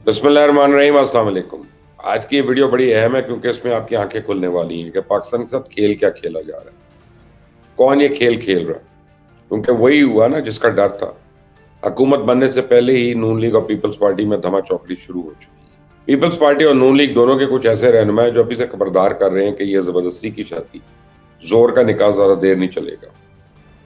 बिस्मिल्लाहिर्रहमानिर्रहीम, अस्सलाम वालेकुम। आज की ये वीडियो बड़ी अहम है क्योंकि इसमें आपकी आंखें खुलने वाली हैं कि पाकिस्तान के साथ खेल क्या खेला जा रहा है, कौन ये खेल खेल रहा है। क्योंकि वही हुआ ना जिसका डर था। हुकूमत बनने से पहले ही नून लीग और पीपल्स पार्टी में धमा चौकड़ी शुरू हो चुकी है। पीपल्स पार्टी और नून लीग दोनों के कुछ ऐसे रहनुमा हैं जो अभी से खबरदार कर रहे हैं कि यह जबरदस्ती की शादी, जोर का निकाह ज्यादा देर नहीं चलेगा।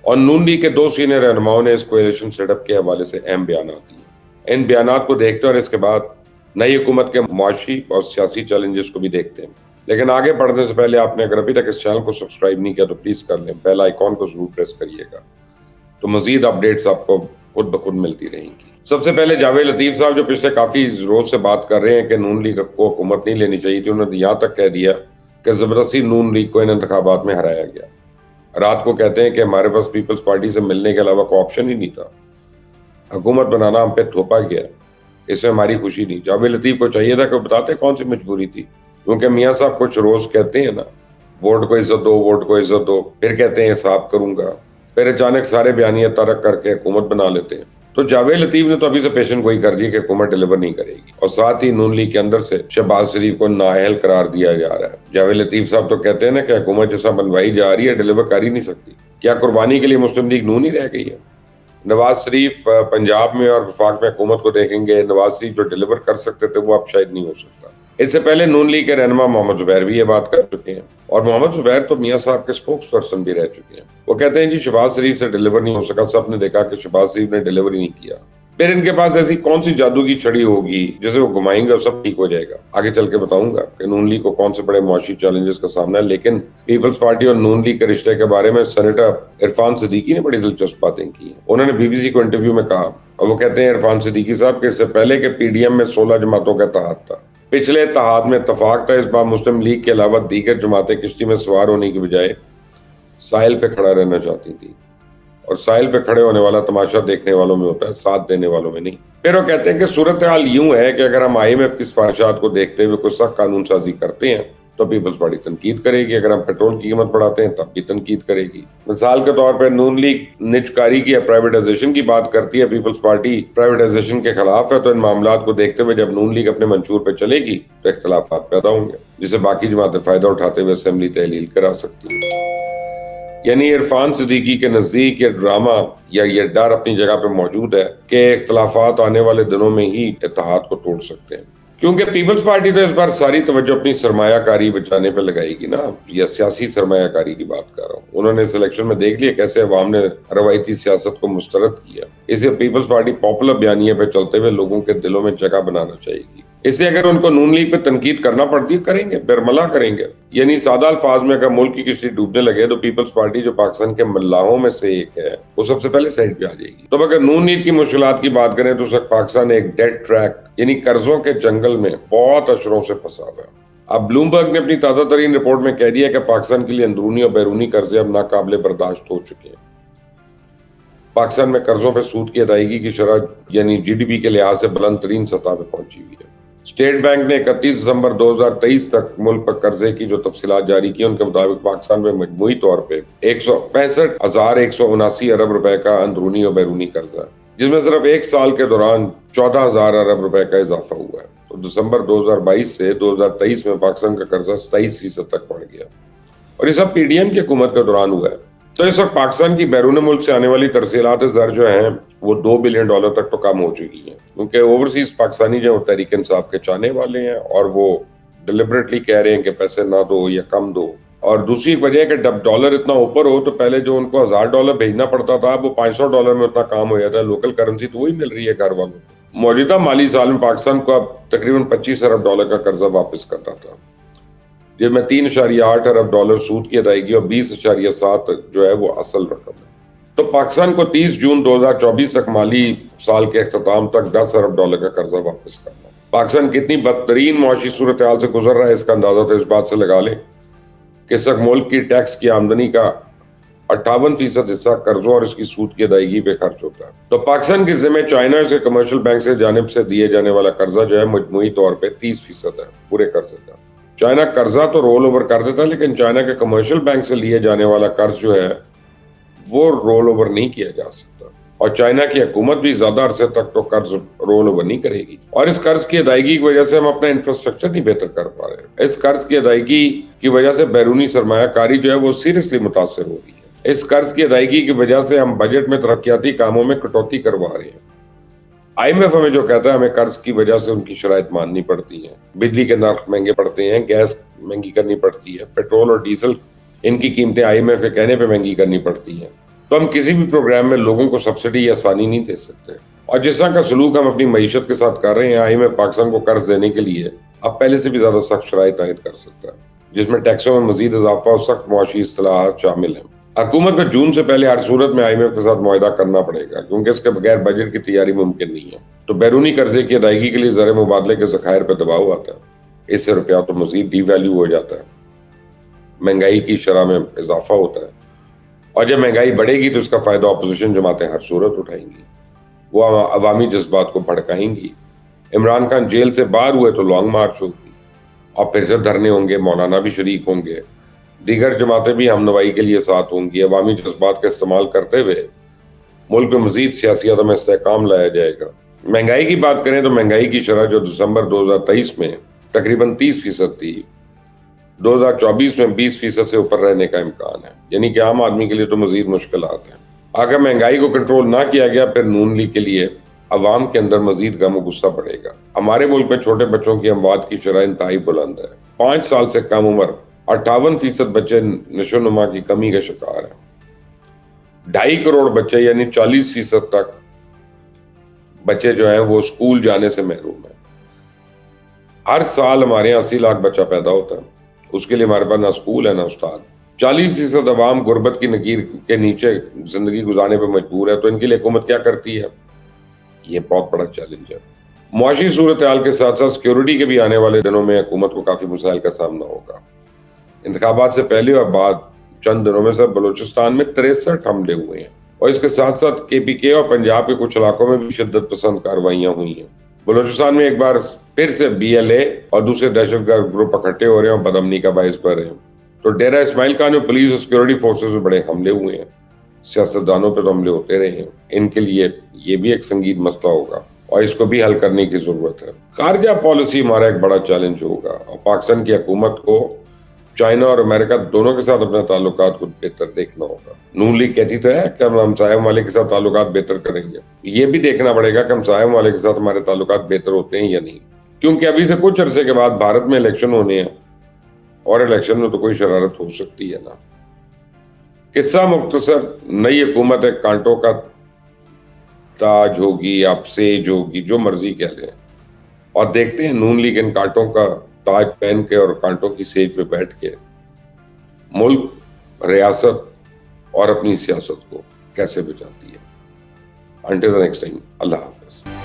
और नून लीग के दो सीनियर रहनुमाओं ने इस कोएलिशन सेटअप के हवाले से अहम बयान दिए। इन बयान को देखते हैं और इसके बाद नई हुकूमत के मुआशी और सियासी चैलेंजेस को भी देखते हैं। लेकिन आगे बढ़ने से पहले आपने अगर अभी तक इस चैनल को सब्सक्राइब नहीं किया तो प्लीज कर लें, बेल आइकॉन को जरूर प्रेस करिएगा, तो मजीद अपडेट्स आपको खुद ब खुद मिलती रहेंगी। सबसे पहले जावेद लतीफ साहब, जो पिछले काफी रोज से बात कर रहे हैं कि नून लीग को हुकूमत नहीं लेनी चाहिए थी, उन्होंने यहाँ तक कह दिया कि जबरदस्ती नून लीग को इन इंतखाबात में हराया गया। रात को कहते हैं कि हमारे पास पीपल्स पार्टी से मिलने के अलावा कोई ऑप्शन ही नहीं था, हुकूमत बनाना हम पे थोपा गया, इसमें हमारी खुशी नहीं। जावेद लतीफ को चाहिए था कि बताते कौन सी मजबूरी थी, क्योंकि मियाँ साहब कुछ रोज कहते हैं ना, वोट को इज्जत दो, वोट को इज्जत दो, फिर कहते हैं हिसाब करूंगा, फिर अचानक सारे बयानिया तर्क करके हुकूमत बना लेते हैं। तो जावेद लतीफ ने तो अभी से पेशन गोई कर दी कि हुकूमत डिलीवर नहीं करेगी, और साथ ही नून लीग के अंदर से शहबाज शरीफ को नाअहल करार दिया जा रहा है। जावेद लतीफ साहब तो कहते हैं ना कि हुकूमत जैसा बनवाई जा रही है, डिलीवर कर ही नहीं सकती। क्या कुर्बानी के लिए मुस्लिम लीग नून ही रह गई है? नवाज शरीफ पंजाब में और वफाक में हुकूमत को देखेंगे, नवाज शरीफ जो डिलीवर कर सकते थे वो अब शायद नहीं हो सकता। इससे पहले नून लीग के रहनुमा मोहम्मद जुबैर भी ये बात कर चुके हैं, और मोहम्मद जुबैर तो मियाँ साहब के स्पोक्स पर्सन भी रह चुके हैं। वो कहते हैं जी शहबाज शरीफ से डिलीवर नहीं हो सका, सबने देखा कि शहबाज शरीफ ने डिलीवर ही नहीं किया। फिर इनके पास ऐसी कौन सी जादू की छड़ी होगी जिसे वो घुमाएंगे और सब ठीक हो जाएगा। आगे चल के बताऊंगा कि नून लीग को कौन से बड़े मुआशी चैलेंजेस का सामना है। लेकिन पीपल्स पार्टी और नून लीग के रिश्ते के बारे में सेनेटर इरफान सिद्दीकी ने बड़ी दिलचस्प बातें की। उन्होंने बीबीसी को इंटरव्यू में कहा, और वो कहते हैं इरफान सिद्दीकी साहब के इससे पहले के पीडीएम में 16 जमातों का इत्तेहाद था, पिछले इत्तेहाद में इत्तफाक था। इस बार मुस्लिम लीग के अलावा दीगर जमातें किश्ती में सवार होने की बजाय साहिल पे खड़ा रहना चाहती थी, और साहिल पे खड़े होने वाला तमाशा देखने वालों में होता है, साथ देने वालों में नहीं। फिर वो कहते हैं कि सूरत हाल यूं है कि अगर हम आईएमएफ की सिफारिशात को देखते हुए कुछ सख्त कानून साजी करते हैं तो पीपल्स पार्टी तनकीद करेगी, अगर हम पेट्रोल की कीमत बढ़ाते हैं तब भी तनकीद करेगी। मिसाल के तौर पर नून लीग निजकारी की या प्राइवेटाइजेशन की बात करती है, पीपल्स पार्टी प्राइवेटाइजेशन के खिलाफ है। तो इन मामला को देखते हुए जब नून लीग अपने मंशूर पर चलेगी तो इख्तलाफात पैदा होंगे, जिसे बाकी जमातें फायदा उठाते हुए असेंबली तहलील करा सकती है। यानी इरफान सिद्दीकी के नजदीक ये ड्रामा या ये डर अपनी जगह पे मौजूद है कि इख्तलाफात आने वाले दिनों में ही इत्तेहाद को तोड़ सकते हैं, क्योंकि पीपल्स पार्टी तो इस बार सारी तवज्जो अपनी सरमायाकारी बचाने पे लगाएगी ना, या सियासी सरमायाकारी की बात कर रहा हूँ। उन्होंने इस इलेक्शन में देख लिया कैसे अवाम ने रवायती सियासत को मुस्तरद किया। इसे पीपल्स पार्टी पॉपुलर बयानिए पे चलते हुए लोगों के दिलों में जगह बनाना चाहेगी। इसे अगर उनको नून लीग पे तनकीद करना पड़ती है करेंगे, बिरमला करेंगे। यानी सादा अल्फाज में अगर मुल्क की किश्ती डूबने लगे तो पीपल्स पार्टी जो पाकिस्तान के मल्लाहों में से एक है वो सबसे पहले साइड पे आ जाएगी। तो अगर नून लीग की मुश्किलात की बात करें तो पाकिस्तान एक डेड ट्रैक यानी कर्जों के जंगल में बहुत अशरों से फंसा हुआ है। अब ब्लूमबर्ग ने अपनी ताजा तरीन रिपोर्ट में कह दिया कि पाकिस्तान के लिए अंदरूनी और बैरूनी कर्जे अब नाकाबिले बर्दाश्त हो चुके हैं। पाकिस्तान में कर्जों पर सूद की अदायगी की शरह यानी जीडीपी के लिहाज से बुलंद तरीन सतह पर पहुंची हुई है। स्टेट बैंक ने 31 दिसंबर 2023 तक मुल्क पर कर्जे की जो तफसीलात जारी की, उनके मुताबिक पाकिस्तान में मजमूई तौर पे 165,179 अरब रुपए का अंदरूनी और बैरूनी कर्जा है, जिसमें सिर्फ एक साल के दौरान 14,000 अरब रुपए का इजाफा हुआ है। तो दिसंबर 2022 से 2023 में पाकिस्तान का कर्जा 27% तक बढ़ गया, और ये सब पीडीएम की हुकूमत के दौरान हुआ है। तो इस वक्त पाकिस्तान की बैरून मुल्क से आने वाली तरसीलात ज़र जो हैं वो $2 बिलियन तक तो कम हो चुकी हैं, क्योंकि ओवरसीज पाकिस्तानी जो तहरीक इंसाफ के चाहने वाले हैं और वो डिलिबरेटली कह रहे हैं कि पैसे ना दो या कम दो। और दूसरी वजह है कि जब डॉलर इतना ऊपर हो तो पहले जो उनको $1000 भेजना पड़ता था वो $500 में उतना काम हो जाता है। लोकल करेंसी तो वही मिल रही है घर वालों को। मौजूदा माली साल में पाकिस्तान को अब तकरीबन $25 अरब का कर्जा वापस करना था, जिसमें $3.8 अरब सूद की अदायगी और 20.7 जो है वो असल रकम है। तो पाकिस्तान को 30 जून 2024 तक माली साल के अख्ताम तक $10 अरब का कर्जा वापस करना। पाकिस्तान कितनी बदतरीन मुआशी सूरत हाल से गुजर रहा है इसका अंदाजा तो इस बात से लगा लें कि इस वक्त मुल्क की टैक्स की आमदनी का 58% हिस्सा कर्जों और इसकी सूद की अदायगी पे खर्च होता है। तो पाकिस्तान के जिम्मे चाइना के कमर्शियल बैंक से जानिब से दिए जाने वाला कर्जा जो है मजमूई तौर पर 30% है पूरे कर्जे का। चाइना कर्जा तो रोल ओवर कर देता है, लेकिन चाइना के कमर्शियल बैंक से लिए जाने वाला कर्ज जो है वो रोल ओवर नहीं किया जा सकता। और चाइना की हुकूमत भी ज्यादा अरसे तक तो कर्ज रोल ओवर नहीं करेगी। और इस कर्ज की अदायगी की वजह से हम अपना इंफ्रास्ट्रक्चर नहीं बेहतर कर पा रहे। इस कर्ज की अदायगी की वजह से बैरूनी सरमायाकारी जो है वो सीरियसली मुतासर हो रही है। इस कर्ज की अदायगी की वजह से हम बजट में तरक्याती कामों में कटौती करवा रहे हैं। IMF हमें जो कहता है हमें कर्ज की वजह से उनकी शराइत माननी पड़ती है, बिजली के नर्क महंगे पड़ते हैं, गैस महंगी करनी पड़ती है, पेट्रोल और डीजल इनकी कीमतें IMF के कहने पे महंगी करनी पड़ती हैं। तो हम किसी भी प्रोग्राम में लोगों को सब्सिडी या आसानी नहीं दे सकते। और जिस तरह का सलूक हम अपनी मईशत के साथ कर रहे हैं, IMF पाकिस्तान को कर्ज देने के लिए अब पहले से भी ज्यादा सख्त शराइत आयद कर सकता है, जिसमें टैक्सों में मजीद इजाफा और सख्त मुआशी इस्लाहात शामिल हैं। हुकूमत को जून से पहले हर सूरत में IMF के साथ मुआहिदा करना पड़ेगा, क्योंकि इसके बगैर बजट की तैयारी मुमकिन नहीं है। तो बैरूनी कर्जे की अदायगी के लिए ज़र मुबादले के ज़खायर पर दबाव आता है, इससे रुपया तो मजीद डिवैल्यू हो जाता है, महंगाई की शरह में इजाफा होता है, और जब महंगाई बढ़ेगी तो इसका फायदा अपोजिशन जमातें हर सूरत उठाएंगी, वो अवामी जज्बात को भड़काएंगी। इमरान खान जेल से बाहर हुए तो लॉन्ग मार्च होगी और फिर से धरने होंगे, मौलाना भी शरीक होंगे, दीगर जमातें भी हमनवाई के लिए साथ होंगी। अवामी जज्बात का इस्तेमाल करते हुए मुल्क में मजीद सियासियत में इस्तेहकाम लाया जाएगा। महंगाई की बात करें तो महंगाई की शरह जो दिसंबर 2023 में तकरीबन 30% थी, 2024 में 20% से ऊपर रहने का इम्कान है, यानी कि आम आदमी के लिए तो मजीद मुश्किलात हैं। अगर महंगाई को कंट्रोल ना किया गया फिर नून लीग के लिए अवाम के अंदर मजीद गम और गुस्सा बढ़ेगा। हमारे मुल्क में छोटे बच्चों की अमवात की शरह इंतहाई बुलंद है। 5 साल से कम उम्र 58% बच्चे नशोनुमा की कमी का शिकार हैं। 2.5 करोड़ बच्चे यानी 40% तक बच्चे जो हैं वो स्कूल जाने से महरूम हैं। हर साल हमारे यहाँ 80 लाख बच्चा पैदा होता है, उसके लिए हमारे पास ना स्कूल है ना उस्ताद। 40% अवाम गुर्बत की नकीर के नीचे जिंदगी गुजारने पर मजबूर है, तो इनके लिए हुकूमत क्या करती है? ये बहुत बड़ा चैलेंज है। मुआशी सूरत हाल के साथ साथ सिक्योरिटी के भी आने वाले दिनों में हुकूमत को काफी मसाइल का सामना होगा। इंतखाबात से पहले और बाद चंद दिनों में सब बलूचिस्तान में 63 हमले हुए हैं, और इसके साथ साथ KPK और पंजाब के कुछ इलाकों में भी शिद्दत पसंद कार्रवाइयां हुई हैं। बलूचिस्तान में एक बार फिर से BLA और दूसरे दहशतगर्द ग्रुप इकट्ठे हो रहे हैं और बदअमनी का बायस बन रहे हैं। तो डेरा इस्माइल खान में पुलिस और सिक्योरिटी फोर्सेस में बड़े हमले हुए हैं, सियासतदानों पर तो हमले होते रहे हैं। इनके लिए ये भी एक संगीन मसला होगा और इसको भी हल करने की जरूरत है। खारजा पॉलिसी हमारा एक बड़ा चैलेंज होगा और पाकिस्तान की हुकूमत को चाइना और अमेरिका दोनों के साथ अपने ताल्लुकात को बेहतर देखना होगा। नून लीग कहती तो है कि हम हमसाये वाले के साथ ताल्लुकात बेहतर करेंगे, ये भी देखना पड़ेगा कि हमसाये वाले के साथ हमारे ताल्लुकात बेहतर होते हैं या नहीं, क्योंकि अभी से कुछ अरसे के बाद भारत में इलेक्शन होने हैं और इलेक्शन में तो कोई शरारत हो सकती है ना। किस्सा मुख्तसर, नई हुकूमत एक कांटों का ताज होगी, आप सेज होगी, जो मर्जी कह लें, और देखते हैं नून लीग इन कांटों का ताज पहन के और कांटों की सेज पे बैठ के मुल्क, रियासत और अपनी सियासत को कैसे बचाती है। Until the next time, Allah Hafiz.